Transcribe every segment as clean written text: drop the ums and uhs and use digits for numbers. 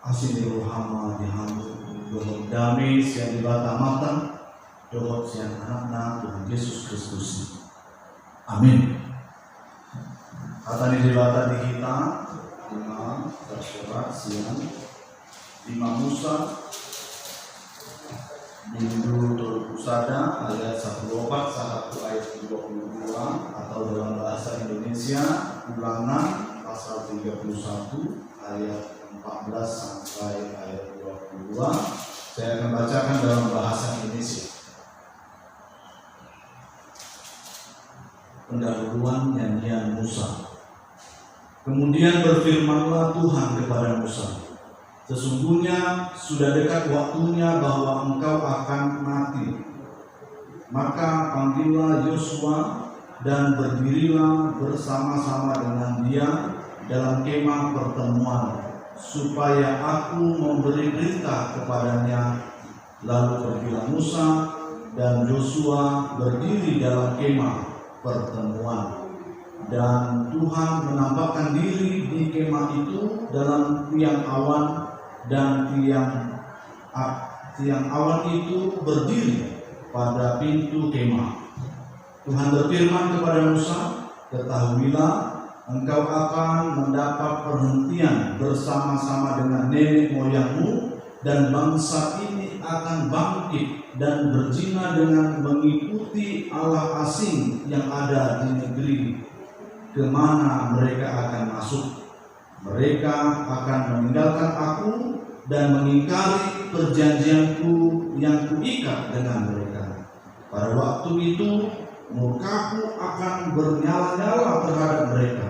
Asini rohama dihamdu dohot damai siang dibata mata dohot siang anakna Tuhan Yesus Kristus. Amin. Katanya dibata di kita dengan tersurat siang Imam Musa Minggu Turut Pusada ayat 14 ayat 22 atau dalam bahasa Indonesia Ulangan pasal 31 ayat 14 sampai ayat 22. Saya akan bacakan dalam bahasa Indonesia. Pendahuluan nyanyian Musa. Kemudian berfirmanlah Tuhan kepada Musa, sesungguhnya sudah dekat waktunya bahwa engkau akan mati. Maka panggillah Yosua dan berdirilah bersama-sama dengan dia dalam kemah pertemuan, supaya aku memberi perintah kepadanya. Lalu pergilah Musa dan Yosua berdiri dalam kemah pertemuan, dan Tuhan menampakkan diri di kemah itu dalam tiang awan, dan tiang awan itu berdiri pada pintu kemah. Tuhan berfirman kepada Musa, ketahuilah, engkau akan mendapat perhentian bersama-sama dengan nenek moyangmu, dan bangsa ini akan bangkit dan berzina dengan mengikuti Allah asing yang ada di negeri kemana mereka akan masuk. Mereka akan meninggalkan aku dan mengingkari perjanjianku yang kuikat dengan mereka. Pada waktu itu murkaku akan bernyala-nyala terhadap mereka.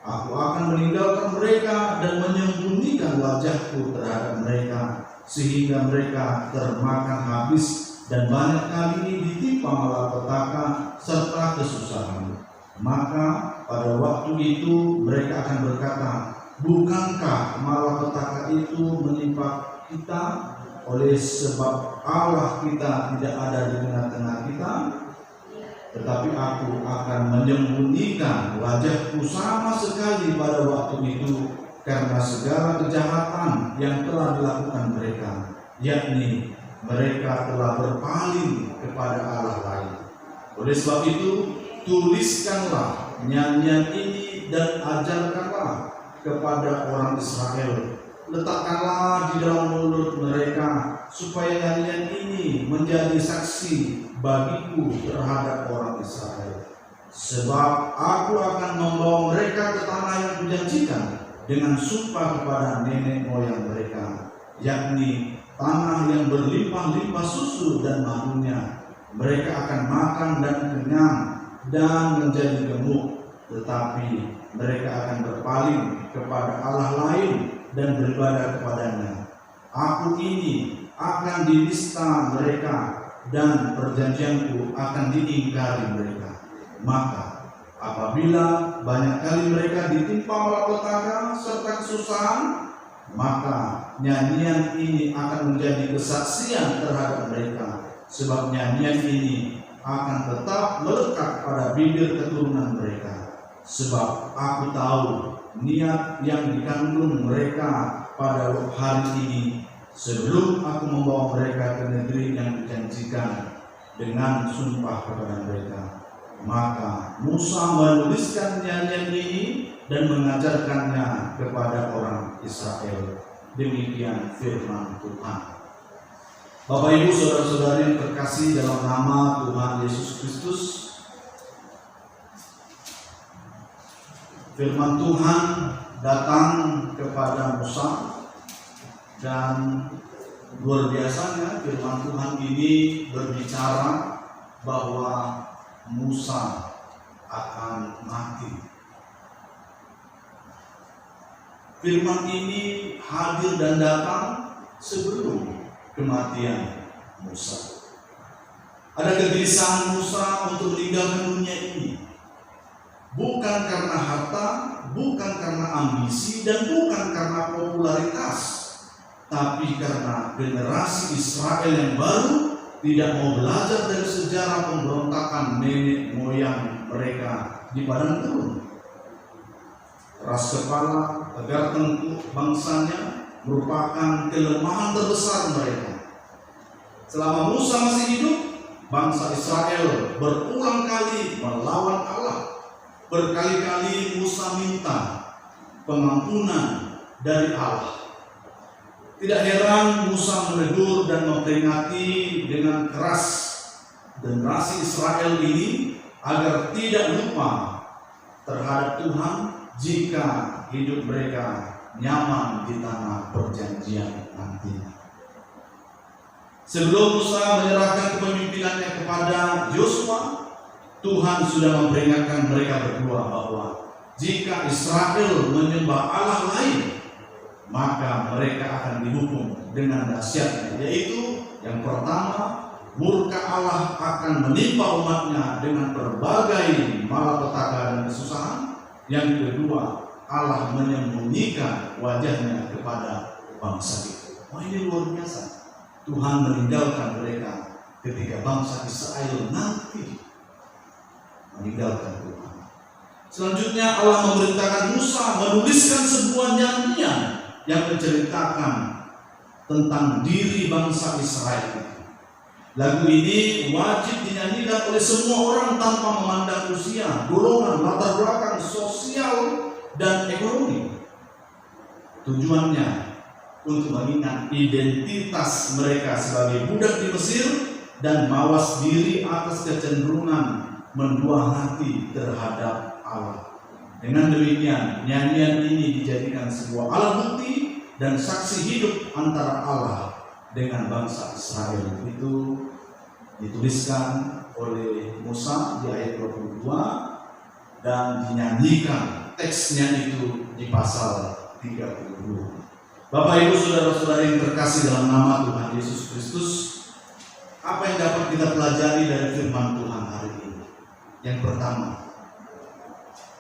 Aku akan meninggalkan mereka dan menyembunyikan wajahku terhadap mereka, sehingga mereka termakan habis dan banyak kali ini ditimpa malapetaka serta kesusahan. Maka pada waktu itu mereka akan berkata, bukankah malapetaka itu menimpa kita oleh sebab Allah kita tidak ada di tengah-tengah kita? Tetapi aku akan menyembunyikan wajahku sama sekali pada waktu itu, karena segala kejahatan yang telah dilakukan mereka, yakni mereka telah berpaling kepada Allah lain. Oleh sebab itu, tuliskanlah nyanyian ini dan ajarkanlah kepada orang Israel. Letakkanlah di dalam mulut mereka, supaya nyanyian ini menjadi saksi bagiku terhadap orang Israel. Sebab aku akan membawa mereka ke tanah yang kujanjikan dengan sumpah kepada nenek moyang mereka, yakni tanah yang berlimpah-limpah susu dan madunya. Mereka akan makan dan kenyang dan menjadi gemuk, tetapi mereka akan berpaling kepada Allah lain dan beribadah kepadanya. Aku ini akan dilista mereka, dan perjanjianku akan diingkari mereka. Maka apabila banyak kali mereka ditimpa malapetaka serta kesusahan, maka nyanyian ini akan menjadi kesaksian terhadap mereka, sebab nyanyian ini akan tetap melekat pada bibir keturunan mereka. Sebab aku tahu niat yang dikandung mereka pada hari ini, sebelum aku membawa mereka ke negeri yang dijanjikan dengan sumpah kepada mereka. Maka Musa menuliskan nyanyian ini dan mengajarkannya kepada orang Israel. Demikian firman Tuhan. Bapak Ibu saudara-saudari yang terkasih dalam nama Tuhan Yesus Kristus, firman Tuhan datang kepada Musa, dan luar biasanya firman Tuhan ini berbicara bahwa Musa akan mati. Firman ini hadir dan datang sebelum kematian Musa. Ada kegelisahan Musa untuk meninggalkan dunia ini, bukan karena harta, bukan karena ambisi, dan bukan karena popularitas, tapi karena generasi Israel yang baru tidak mau belajar dari sejarah pemberontakan nenek moyang mereka di padang gurun. Keras kepala, tegar tengkuk bangsanya, merupakan kelemahan terbesar mereka. Selama Musa masih hidup, bangsa Israel berulang kali melawan Allah. Berkali-kali Musa minta pengampunan dari Allah. Tidak heran Musa menegur dan memperingati dengan keras generasi Israel ini agar tidak lupa terhadap Tuhan jika hidup mereka nyaman di tanah perjanjian nantinya. Sebelum Musa menyerahkan kepemimpinannya kepada Yosua, Tuhan sudah memperingatkan mereka berdua bahwa jika Israel menyembah Allah lain, maka mereka akan dihukum dengan dahsyatnya, yaitu yang pertama, murka Allah akan menimpa umatnya dengan berbagai malapetaka dan kesusahan. Yang kedua, Allah menyembunyikan wajahnya kepada bangsa itu. Wah, ini luar biasa. Tuhan meninggalkan mereka ketika bangsa Israel nanti meninggalkan Tuhan. Selanjutnya Allah memerintahkan Musa menuliskan sebuah nyanyian yang menceritakan tentang diri bangsa Israel. Lagu ini wajib dinyanyikan oleh semua orang tanpa memandang usia, golongan, latar belakang sosial dan ekonomi. Tujuannya untuk mengingat identitas mereka sebagai budak di Mesir dan mawas diri atas kecenderungan mendua hati terhadap Allah. Dengan demikian, nyanyian ini dijadikan sebuah alat bukti dan saksi hidup antara Allah dengan bangsa Israel. Itu dituliskan oleh Musa di ayat 22 dan dinyanyikan teksnya itu di pasal 32. Bapak Ibu saudara-saudari yang terkasih dalam nama Tuhan Yesus Kristus, apa yang dapat kita pelajari dari firman Tuhan hari ini? Yang pertama,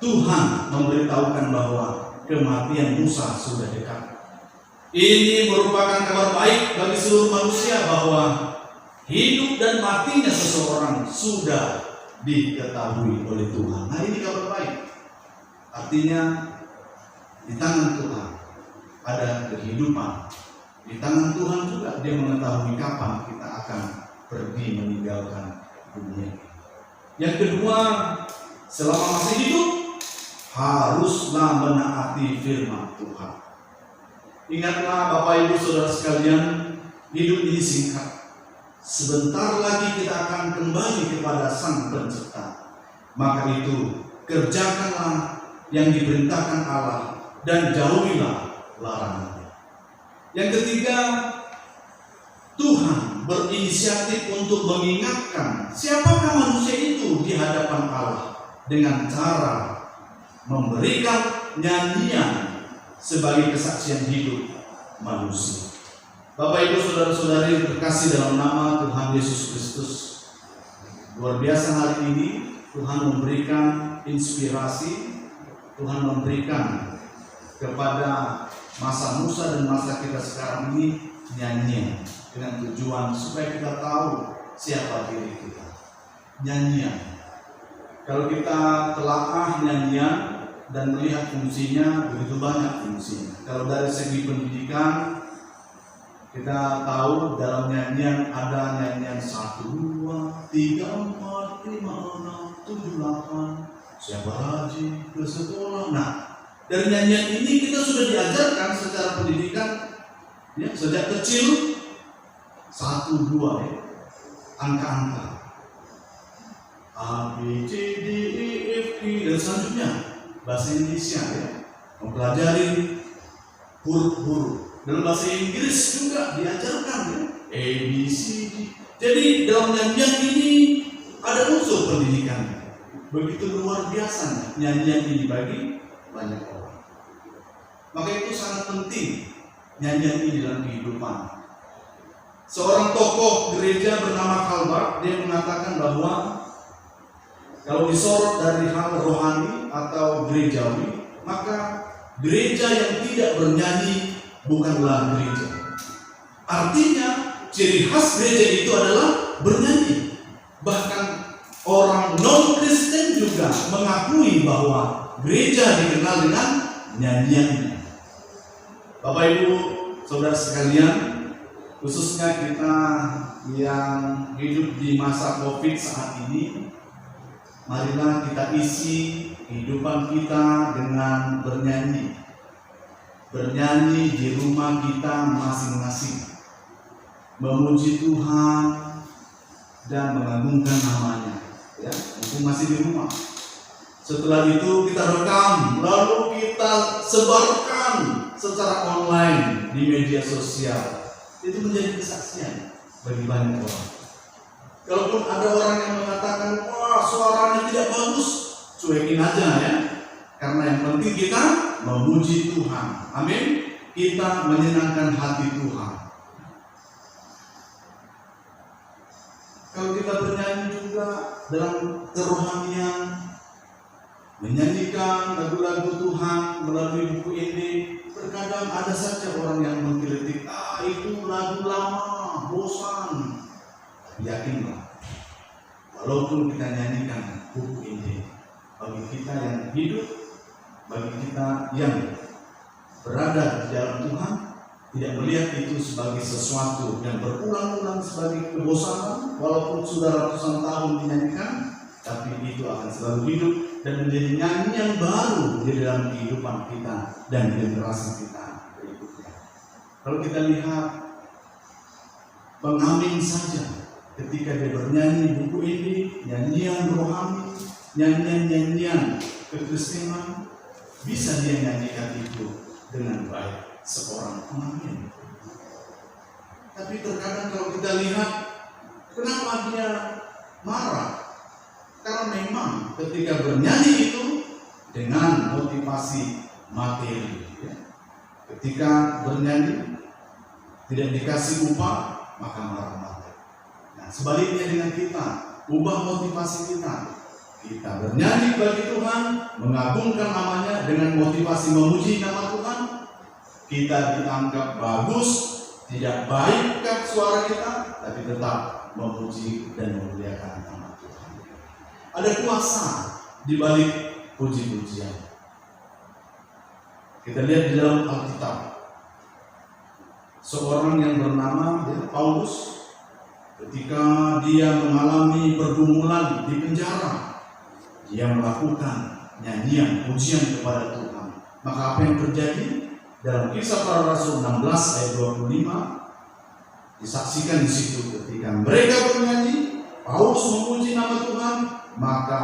Tuhan memberitahukan bahwa kematian Musa sudah dekat. Ini merupakan kabar baik bagi seluruh manusia bahwa hidup dan matinya seseorang sudah diketahui oleh Tuhan. Nah, ini kabar baik. Artinya di tangan Tuhan ada kehidupan. Di tangan Tuhan juga Dia mengetahui kapan kita akan pergi meninggalkan dunia. Yang kedua, selama masih hidup haruslah menaati firman Tuhan. Ingatlah Bapak Ibu Saudara sekalian, hidup ini singkat. Sebentar lagi kita akan kembali kepada Sang Pencipta. Maka itu kerjakanlah yang diperintahkan Allah dan jauhilah larangannya. Yang ketiga, Tuhan berinisiatif untuk mengingatkan siapakah manusia itu di hadapan Allah dengan cara memberikan nyanyian sebagai kesaksian hidup manusia. Bapak Ibu saudara-saudari yang terkasih dalam nama Tuhan Yesus Kristus, luar biasa hari ini Tuhan memberikan inspirasi, Tuhan memberikan kepada masa Musa dan masa kita sekarang ini nyanyian dengan tujuan supaya kita tahu siapa diri kita. Nyanyian, kalau kita telaah nyanyian dan melihat fungsinya, begitu banyak fungsinya. Kalau dari segi pendidikan, kita tahu dalam nyanyian ada nyanyian 1, 2, 3, 4, 5, 6, 7, 8. Siapa rajin ke sekolah. Nah, dari nyanyian ini kita sudah diajarkan secara pendidikan ya, sejak kecil 1, 2 ya, angka-angka A, B, C, D, E, F, G dan selanjutnya bahasa Indonesia ya, mempelajari huruf-huruf. Dalam bahasa Inggris juga diajarkan ya, A, B, C, D. Jadi dalam nyanyian ini ada unsur pendidikan. Begitu luar biasa nyanyian ini bagi banyak orang. Maka itu sangat penting nyanyian ini dalam kehidupan. Seorang tokoh gereja bernama Calvert, dia mengatakan bahwa kalau disorot dari hal rohani atau gerejawi, maka gereja yang tidak bernyanyi bukanlah gereja. Artinya ciri khas gereja itu adalah bernyanyi. Bahkan orang non-Kristen juga mengakui bahwa gereja dikenal dengan nyanyiannya. Bapak Ibu saudara sekalian, khususnya kita yang hidup di masa COVID saat ini, marilah kita isi kehidupan kita dengan bernyanyi. Bernyanyi di rumah kita masing-masing, memuji Tuhan dan mengagungkan namanya, ya, mumpung masih di rumah. Setelah itu kita rekam, lalu kita sebarkan secara online di media sosial. Itu menjadi kesaksian bagi banyak orang. Kalaupun ada orang yang mengatakan, wah suaranya tidak bagus, cuekin aja ya. Karena yang penting kita memuji Tuhan. Amin. Kita menyenangkan hati Tuhan. Kalau kita bernyanyi juga dalam kerohanian, menyanyikan lagu-lagu Tuhan melalui buku ini, terkadang ada saja orang yang mengkritik, itu lagu lama, bosan. Yakinlah, walaupun kita nyanyikan buku ini, bagi kita yang hidup, bagi kita yang berada di dalam Tuhan, tidak melihat itu sebagai sesuatu yang berulang-ulang sebagai kebosanan, walaupun sudah ratusan tahun dinyanyikan, tapi itu akan selalu hidup dan menjadi nyanyian baru di dalam kehidupan kita dan generasi kita berikutnya. Kalau kita lihat pengamen saja, ketika dia bernyanyi buku ini, nyanyian rohani, nyanyian kekristenan, bisa dia nyanyikan itu dengan baik seorang pengamen. Tapi terkadang kalau kita lihat, kenapa dia marah? Karena memang ketika bernyanyi itu dengan motivasi materi, ya. Ketika bernyanyi tidak dikasih upah, maka marah-marah. Nah, sebaliknya dengan kita, ubah motivasi kita. Kita bernyanyi bagi Tuhan, mengagungkan namanya dengan motivasi memuji nama Tuhan. Kita dianggap bagus, tidak baik kan suara kita, tapi tetap memuji dan memuliakan nama Tuhan. Ada kuasa di balik puji-pujian. Kita lihat di dalam Alkitab, seorang yang bernama Paulus, ketika dia mengalami pergumulan di penjara, dia melakukan nyanyian pujian kepada Tuhan. Maka apa yang terjadi? Dalam Kisah Para Rasul 16 ayat 25 disaksikan di situ, ketika mereka bernyanyi, Paulus memuji nama Tuhan, maka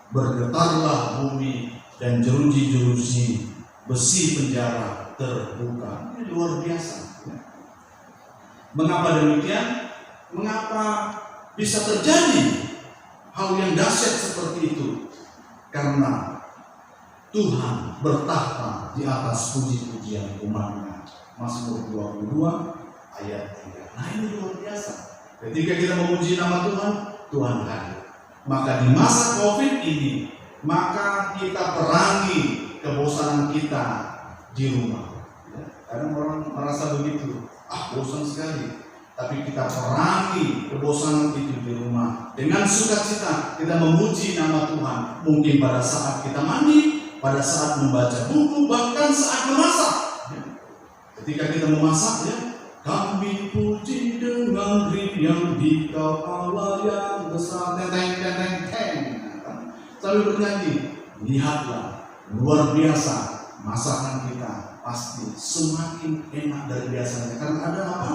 bergetarlah bumi dan jeruji-jeruji besi penjara terbuka. Ini luar biasa. Mengapa demikian? Mengapa bisa terjadi hal yang dahsyat seperti itu? Karena Tuhan bertahta di atas puji-pujian umatnya. Mazmur 22 ayat 3. Nah, ini luar biasa. Ketika kita memuji nama Tuhan, Tuhan hadir. Maka di masa COVID ini, maka kita perangi kebosanan kita di rumah. Kadang orang merasa begitu, bosan sekali. Tapi kita perangi kebosanan itu di rumah. Dengan sukacita kita memuji nama Tuhan. Mungkin pada saat kita mandi, pada saat membaca buku, bahkan saat memasak. Ketika kita memasak, ya, kami puji dengan riang di Kau Allah yang besar, teng. Sambil bernyanyi, lihatlah, luar biasa masakan kita pasti semakin enak dari biasanya. Karena ada apa?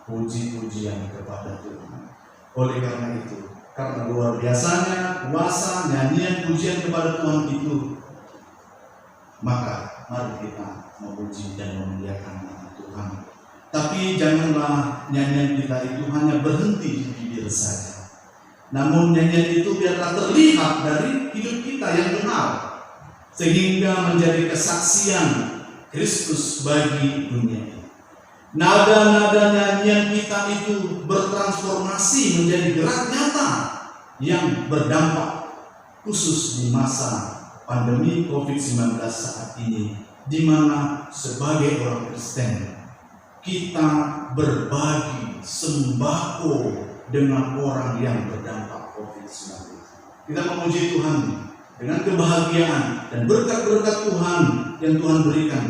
Puji-pujian kepada Tuhan. Oleh karena itu, karena luar biasanya puasa, nyanyian, pujian kepada Tuhan itu, maka mari kita memuji dan memuliakan nama Tuhan. Tapi janganlah nyanyian kita itu hanya berhenti di bibir saja. Namun nyanyian itu biarlah terlihat dari hidup kita yang benar, sehingga menjadi kesaksian Kristus bagi dunia ini. Nada-nada nyanyian kita itu bertransformasi menjadi gerak nyata yang berdampak, khusus di masa pandemi COVID-19 saat ini, di mana sebagai orang Kristen kita berbagi sembako dengan orang yang berdampak COVID-19. Kita memuji Tuhan dengan kebahagiaan dan berkat-berkat Tuhan yang Tuhan berikan,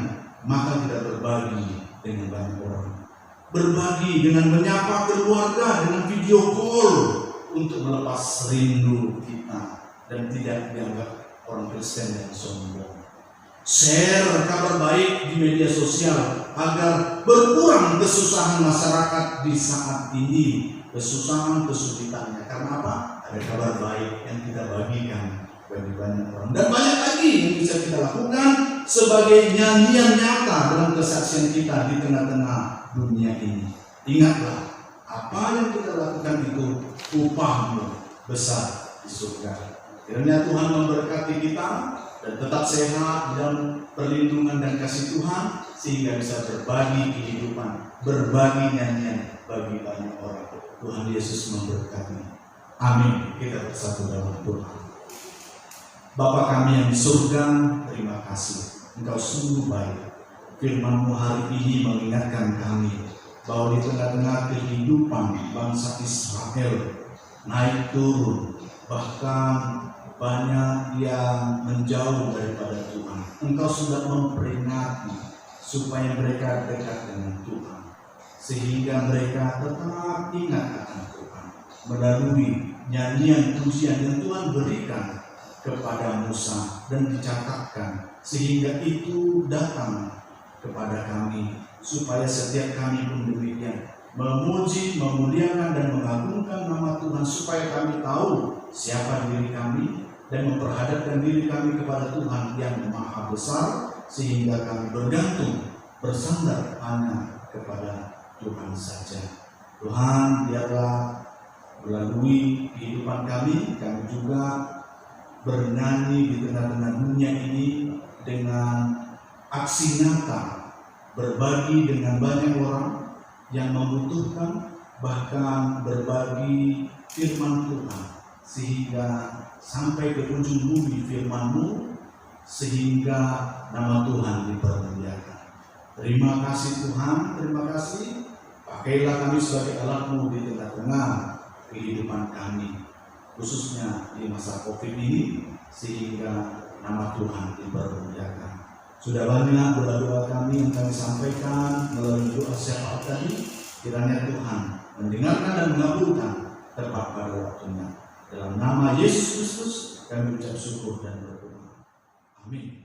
maka kita berbagi dengan banyak orang. Berbagi dengan menyapa keluarga dengan video call untuk melepas rindu kita dan tidak dianggap orang Kristen yang sombong. Share kabar baik di media sosial agar berkurang kesusahan masyarakat di saat ini, kesulitannya. Karena apa? Ada kabar baik yang kita bagikan bagi banyak orang. Dan banyak lagi yang bisa kita lakukan sebagai nyanyian nyata dalam kesaksian kita di tengah-tengah dunia ini. Ingatlah, apa yang kita lakukan itu upahmu besar di surga. Kiranya Tuhan memberkati kita dan tetap sehat dalam perlindungan dan kasih Tuhan, sehingga bisa berbagi kehidupan, berbagi nyanyian bagi banyak orang. Tuhan Yesus memberkati. Amin. Kita bersatu dalam Tuhan. Bapa kami yang di surga, terima kasih. Engkau sungguh baik. Firman-Mu hari ini mengingatkan kami bahwa di tengah-tengah kehidupan bangsa Israel naik turun, bahkan banyak yang menjauh daripada Tuhan. Engkau sudah memperingati supaya mereka dekat dengan Tuhan, sehingga mereka tetap ingat akan Tuhan melalui nyanyian pujian yang Tuhan berikan kepada Musa dan dicatatkan, sehingga itu datang kepada kami, supaya setiap kami pun demikian memuji, memuliakan dan mengagungkan nama Tuhan, supaya kami tahu siapa diri kami dan memperhadapkan diri kami kepada Tuhan yang Maha Besar, sehingga kami bergantung, bersandar hanya kepada Tuhan saja. Tuhan, biarlah melalui kehidupan kami juga bernyanyi di tengah-tengah dunia ini dengan aksi nyata, berbagi dengan banyak orang yang membutuhkan, bahkan berbagi firman Tuhan, sehingga sampai ke ujung bumi firman-Mu, sehingga nama Tuhan dipermuliakan. Terima kasih Tuhan, terima kasih. Pakailah kami sebagai alat-Mu di tengah-tengah kehidupan kami, khususnya di masa COVID ini, sehingga nama Tuhan dipermuliakan. Sudah banyak doa-doa kami yang kami sampaikan melalui doa syafaat tadi. Kiranya Tuhan mendengarkan dan mengabulkan tepat pada waktunya. Dalam nama Yesus Kristus kami ucap syukur dan berdoa. Amin.